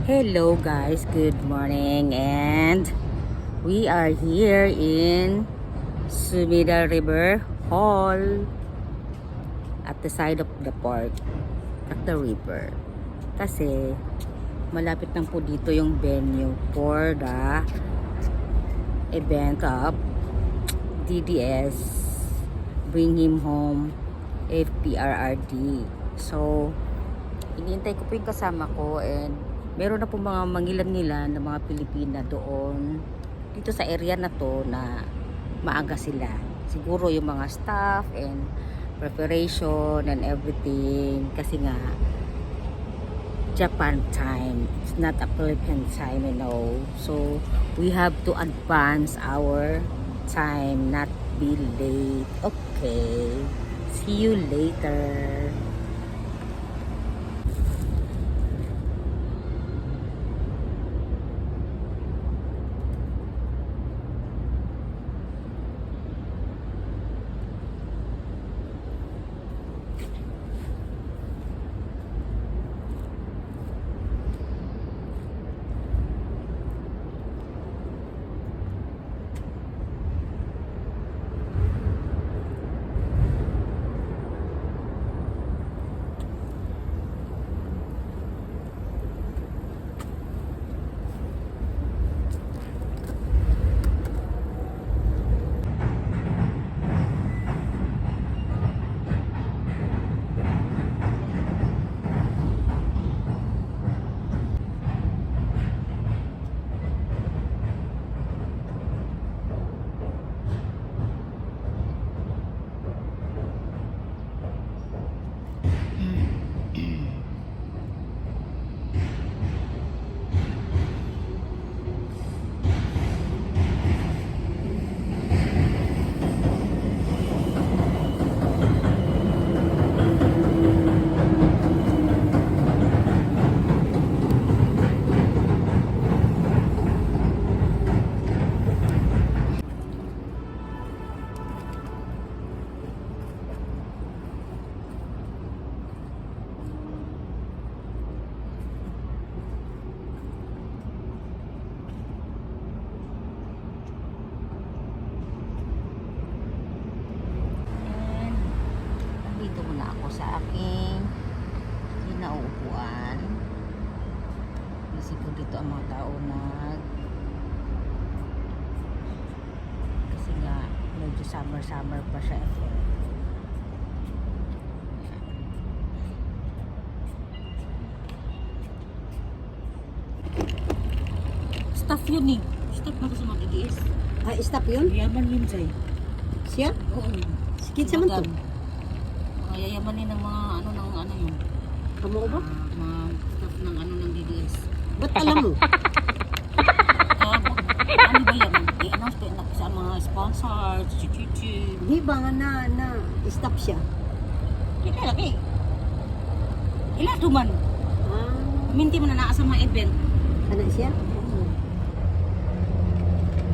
Hello guys, good morning, and we are here in Sumida River Hall at the side of the park at the river, kasi malapit lang po dito yung venue for the event of DDS Bring Him Home FPRRD. So hinihintay ko po yung kasama ko, and meron na po mga mangilan-ngilan ng mga Pilipina doon dito sa area na to na maaga sila. Siguro yung mga staff and preparation and everything, kasi nga Japan time, it's not a Philippine time, you know. So we have to advance our time, not be late. Okay, see you later. Dito muna ako sa aking kinauupuan. Kasi po dito ang mga tao kasi nga medyo summer pa siya. Staff yun eh. Staff na sa mga DDS. Ah, stop yun? Yaman yun sa'yo. Siya? Oo. Sikit sa man to. Yayamanin ng mga ano yun. Kamu ko ba? Mga staff ng ng DDS. Ba't alam mo? Ano ba yan? I-announce ko sa mga sponsors, chichichi. Di ba nga na stop siya? Kita lagi. Ila duman. Ah, Minti mo na naa sa mga event. ano siya?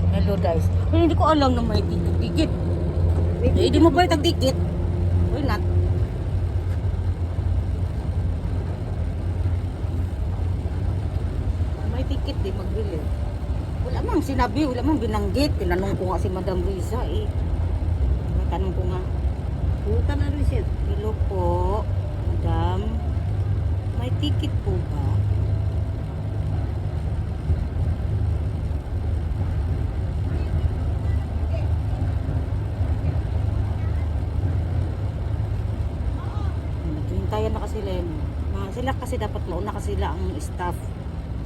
Hello guys. Pero hindi ko alam na may ticket. Hindi mo ba yung ticket? Why not? May ticket di magbili. Wala mang sinabi, wala mang binanggit. Tinanong ko nga si Madam Riza eh. Tanong ko nga, Punta na rin siya. hello po, Madam. May ticket po ba? Hintayan na kasi sila yun. Sila kasi dapat mauna kasi sila ang staff.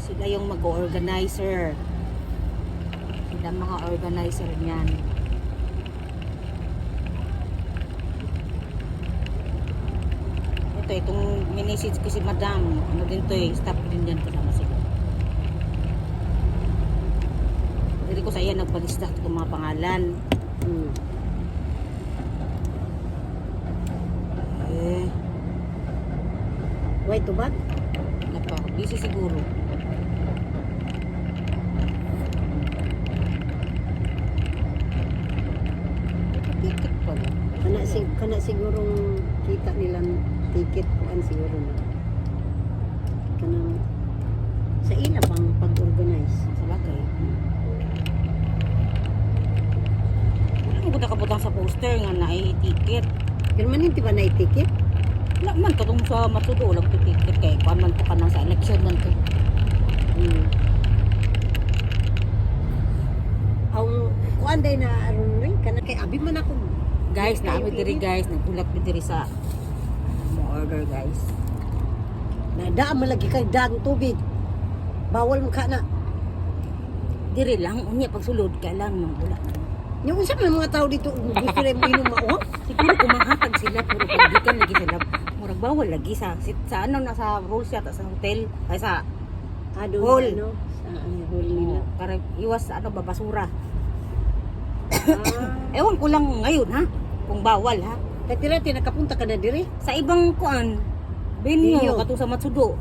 Sila yung mag-organizer. Sila mga organizer niyan. Itong minessage ko si Madam. Ano din to eh, staff din dyan kasama sila. Hindi ko sa iya nagpalista ko mga pangalan. Eh, Why to bad? wala pa. Busy siguro. Ticket pala. Kana sigurong kita nilang ticket kuan siguro na. Kana sa register nga na i-ticket. Pero man hindi ba na-ticket? Wala man katong sa Matsudo lang to ticket kay kuan man to ka na sa election man to. Hmm. Ang kuan day na aron rin kana kay abi man ako. Guys, naami diri guys, nagulak mi diri sa mo order guys. Nadaan man lagi kay dagang tubig. Bawal mo ka na. Diri lang unya pagsulod ka lang mangulak. Yung isa man mga tao dito gusto rin minom mao. Siguro kumahatag sila puro pandikan lagi sila. Murag bawal lagi sa ano na sa rules yata sa hotel ay sa Ado Hall. ano sa ano hall nila. para iwas sa ano babasura. Ah, Ewan ko lang ngayon ha kung bawal ha. kay tira nakapunta ka na diri. Sa ibang kuan venue Venue. katong sa Matsudo.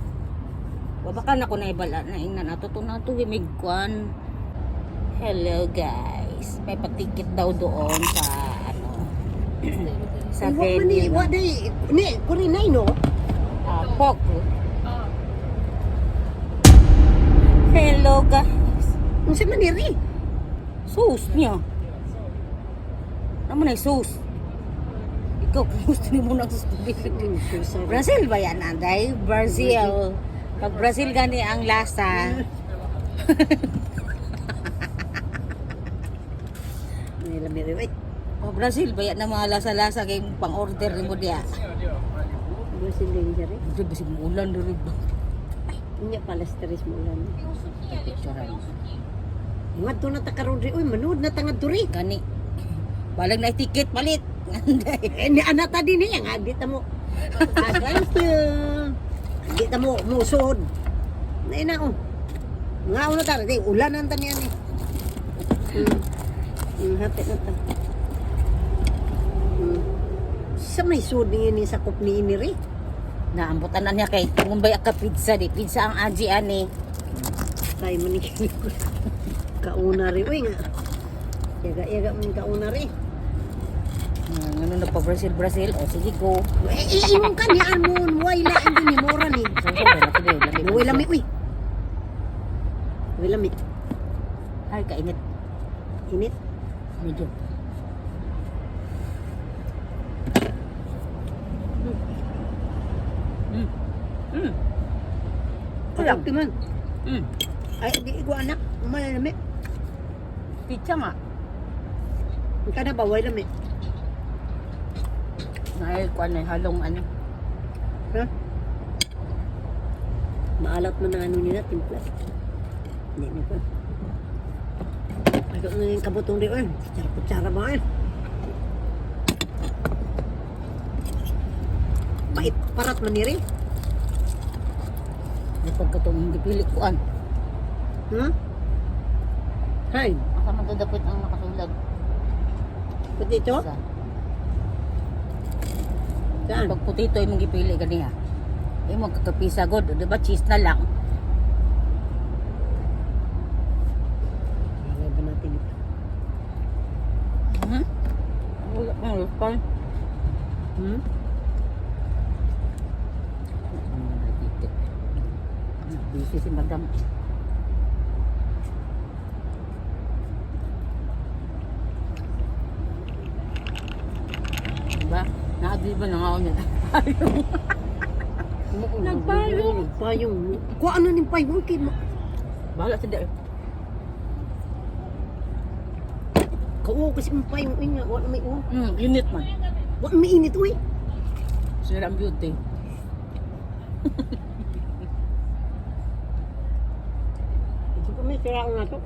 Babakan ako na ibala na ingnan ato to na to himig kuan. Hello guys. May patikit daw doon sa ano sa Wa man ni venue. wa day ni kurinay no. Pork. Hello guys. Unsa man diri? Sauce niya. Naman ay sauce. Ikaw kung gusto niyo muna sa Brazil. Brazil ba yan, Anday? Brazil. Pag Brazil gani ang lasa. May lamiri wait. O Brazil ba yan ang mga lasa-lasa kay pang-order mo diya? Brazil din diri. Hindi ba si Mulan dito ba? Unya palesteris mo lang. Picturean. Ngad to na ta karon diri. Uy, manood na tangad diri. Gani. Balag na ticket palit. Anday. Ni anata din niya nga di ta mo. Thank you. Di ta mo musod. Nay na oh. Nga uno ta di ulanan ta niya ni. Hati na ta. Sa may sud ni sakop ni iniri. Naambutan na niya kay tumumbay ka pizza di. Pizza ang aji ani. Tay man ni. Kauna ri uy nga. Yaga man kauna ri. Ano na pa Brazil. O sige ko. Imong ka ni amon wala hindi ni mora ni. Saan ba na today? Uy lami uy. Uy lami. Ay kainit. Init. Medyo. Kulang timan. Mm. Ay di ko anak, malalami. Pizza nga. Ang kana ba way lami. Ay, kuan na halong ano. Ha? Maalat man ang ano nila, timpla. Hindi na pa. Ano na yung kabutong di oy. Kutsara ba eh. Bait parat man ni rin. May pagkatong hindi pili kuan. Ha? Hay, Asa man to dapat ang nakasulag. pati ito? Sa. Saan? Pag putito ay mong gipili kaniya. Ay mo kakapisa god, di ba cheese na lang. Lagay ba natin ito? Hmm? Wala pang lupan. Hmm? Busy si madam. Diba? Naagli ba na nga ako niya? Nagpayong. Nagpayong. Kuha ano ni payong kay mo. Bahala sa dahil. Kauo kasi mo payong inya. Wala may uwan. Init man. Wala may init uy. Sira ang beauty. Ito pa may sira ko nga to.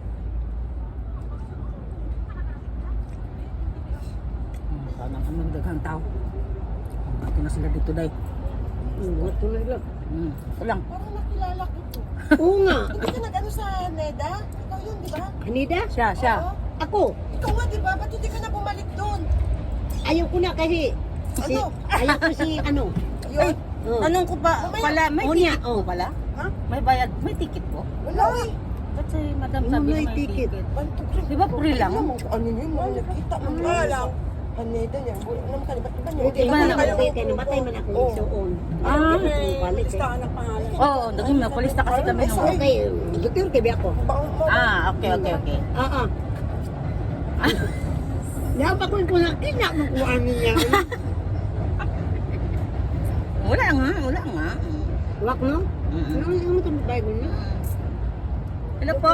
Sana kami daghang tao. Bakit na sila dito day? What to lang. Ito lang. Parang nakilala ko to. Oo nga. Hindi ka nag-ano sa NEDA? Ikaw yun, di ba? Hanida? Siya. Oo. Ako. Ikaw nga, di ba? Ba't hindi ka na bumalik doon? Ayaw ko na kasi. Ano? Ayaw ko si ano. Yun. Oh. Tanong ko pa pala, may Oh, niya. ticket ko pala? Ha? May bayad, may ticket ko? Wala eh. Ba't si madam Ano sabi na may may ticket? ticket? Di ba free lang? Ano yun? Nakita mo nga lang. NEDA niya. Wala naman ka. Ba't ba niya? Okay, Iba na namatay lang. ako. Kaya namatay man ako Oo. igsoon. Ah. Palit eh. Listahan ng pangalan. Oo, naging nagpalista kasi kami nung... Okay, doktor kabi ako. Bang mo. Okay. Ah. Dapat ko na kinakakuha niya. Wala nga. Wak no? Mm-mm. Ano yung tumutay ko niya? Hello po.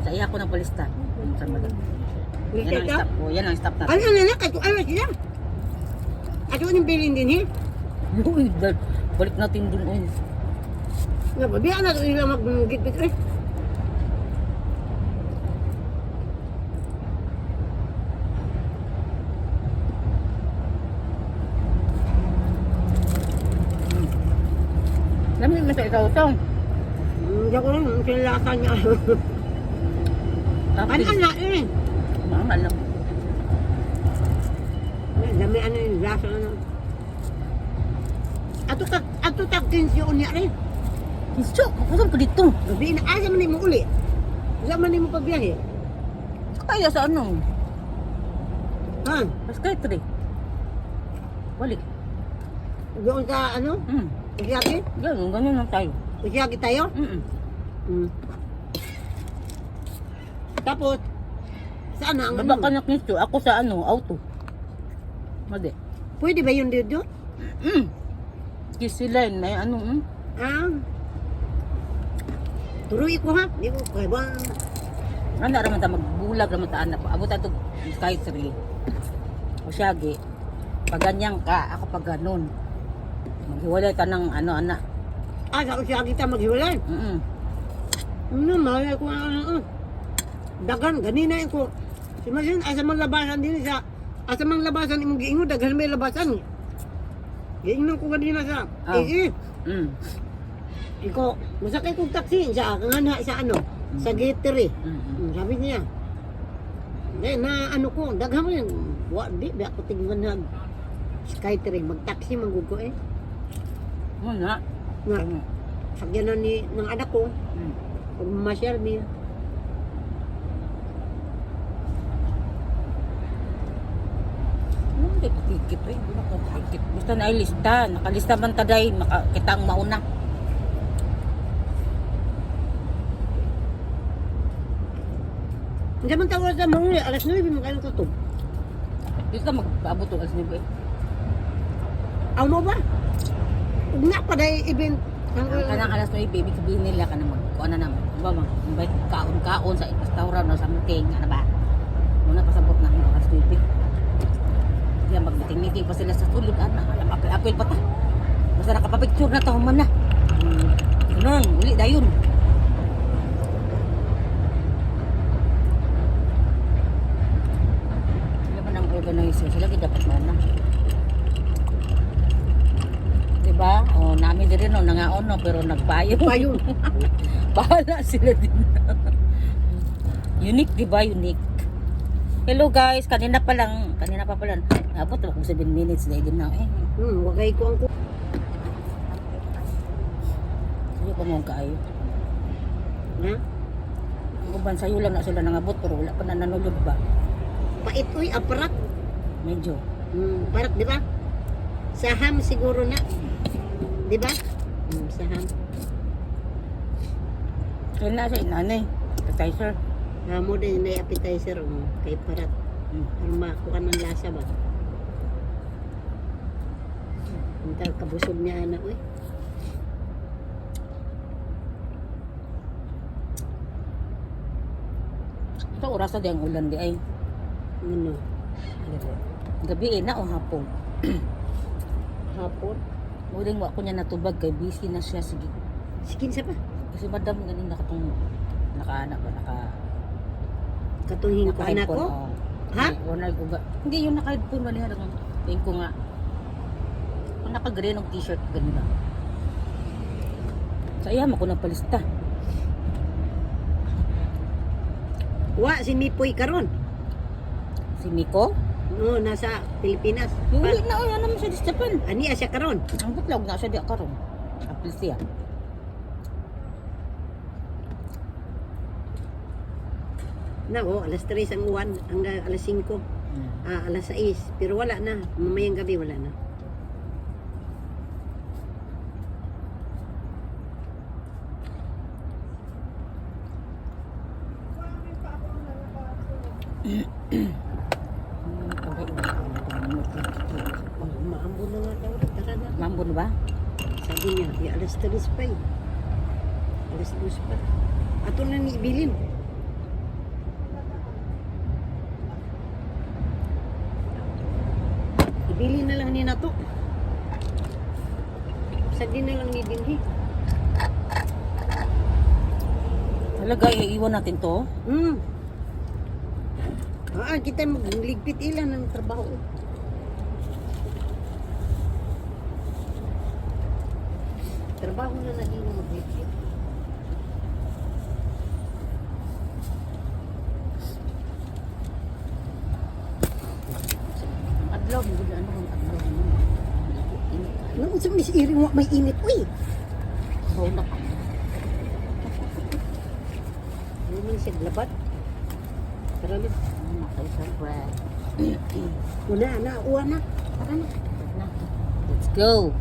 Sa iya ko ng palista. Sa madam. Yan ang stop ko. Yan ang stop natin. Ano na kato ano sila? Ato yung bilin din eh. Uy, balik natin dun. Uy. Nababihan na ito nila magbigit-bit eh. Lamig mo sa ikaw-utong. Hindi ko rin, sinilasa niya. Ano na eh? Mama lang. Dami ano yung lasa na. Ato tag-tensyon niya rin. Isyo, kusang ko dito. Gabi na, asa man mo uli. Asa man mo pagbiyahe. Kaya sa ano? Ha? Sa Skytree. Balik. Doon sa ano? Usyagi? Ganun lang tayo. Usyagi tayo? Tapos, saan na ang Baba ka ano? na kinito. Ako sa ano, auto. Madi. Pwede ba yun dito? Kisi line, may ano, Ah. Turuy ko ha. Di ko kaya ba? Ano raman ta magbulag raman ta anak. Abot ato Skytree. O siyagi. Pag ganyan ka, ako pag ganun. Maghiwalay ka ng ano, anak. Ah, sa usyagi ta maghiwalay. Ano, malay ko ano. Dagan, ganina ko. Si Masin, asa mang labasan din sa... Asa mang labasan imong giingo, daghan may labasan. Giingnan ko ganina sa... Iko, masakay kong taxi sa kangana sa ano, sa Gateway. Sabi niya. Na ano ko, daghan mo yun. Di ba ako tingnan na Skytree, mag-taxi magug ko eh. Nga. Nga, sagyan na ni ng anak ko. Pag masyal niya. Hindi ko tikit eh. Hindi ko tikit. Basta na lista. Nakalista man taday. Kita ang mauna. Hindi man tawag sa mga uli, alas 9 mo kayo tutog. Dito ka mag-abot o alas niyo eh. Aw mo ba? Ug na pa day event. Ang kanang alas niyo baby sabihin nila ka naman. Kung ano naman. Ba ma? Invite kaon-kaon sa restaurant o sa meeting. Ano ba? Muna pasabot na ang alas niyo eh. Kaya mag-meeting-meeting pa sila sa tulog. Apil-apil pa ta. Basta nakapapicture na tahuman na. Ganun, uli dayon. Sila ba ng organizer? Sila dapat mana. Diba? O, namin din rin, nangaon, no, pero nagpayo. Payo. Bahala sila din. Unique, diba? Unique. Hello guys, kanina pa pala. Abot ako 7 minutes na din na eh. Wagay ko ang ko. Sayo pa mong kaayo. Ha? Ang uban sayo lang na sila nangabot pero wala pa na nanulog ba? Pait uy, aparat. Medyo. Parat, di ba? Sa ham siguro na. Di ba? Sa ham. Kaya na siya inanay. Appetizer. Mo din na appetizer kay parat. Para makuha ng lasa ba? Ang kabusog niya na uy. Ito oras na di ang ulan di ay. Ano? Gabi eh na o hapon. Hapon? Muling wa ko niya natubag kay busy na siya sige. Sikin sa pa. Kasi madam ganin nakatong nakaana ba Katunghin ko anak ko. Ha? Wala ko ba? Hindi yung naka-headphone wala nga tingin ko nga. Kung naka-green ng t-shirt ganda. Sa iya mo ko nagpalista. Wa si Mipoy karon. Si Miko? No, nasa Pilipinas. Hindi na o yan naman siya sa Japan. Ani siya karon. Ang butlog na siya di karon. Apil siya. Na alas 3 ang uwan hanggang alas 5. Alas 6. Pero wala na. Mamayang gabi wala na. Maambo na nga daw. Tara na. Mambon ba? Sabi niya, di alas 3 pa eh. Alas 2 pa. Ato na ni Ibilin. Ibilin na lang ni Nato. Sagdi na lang ni Dinhi. Talaga, iiwan natin to? Kita magligpit ilan ng trabaho. Trabaho na naging magligpit. Adlaw, hindi ano kung adlaw. Nung sa Miss Iring may init. Uy! Bawla ka. Ano man siya labat? Tara na. Nakay-surprise. Una na, uwa na. Tara na. Let's go.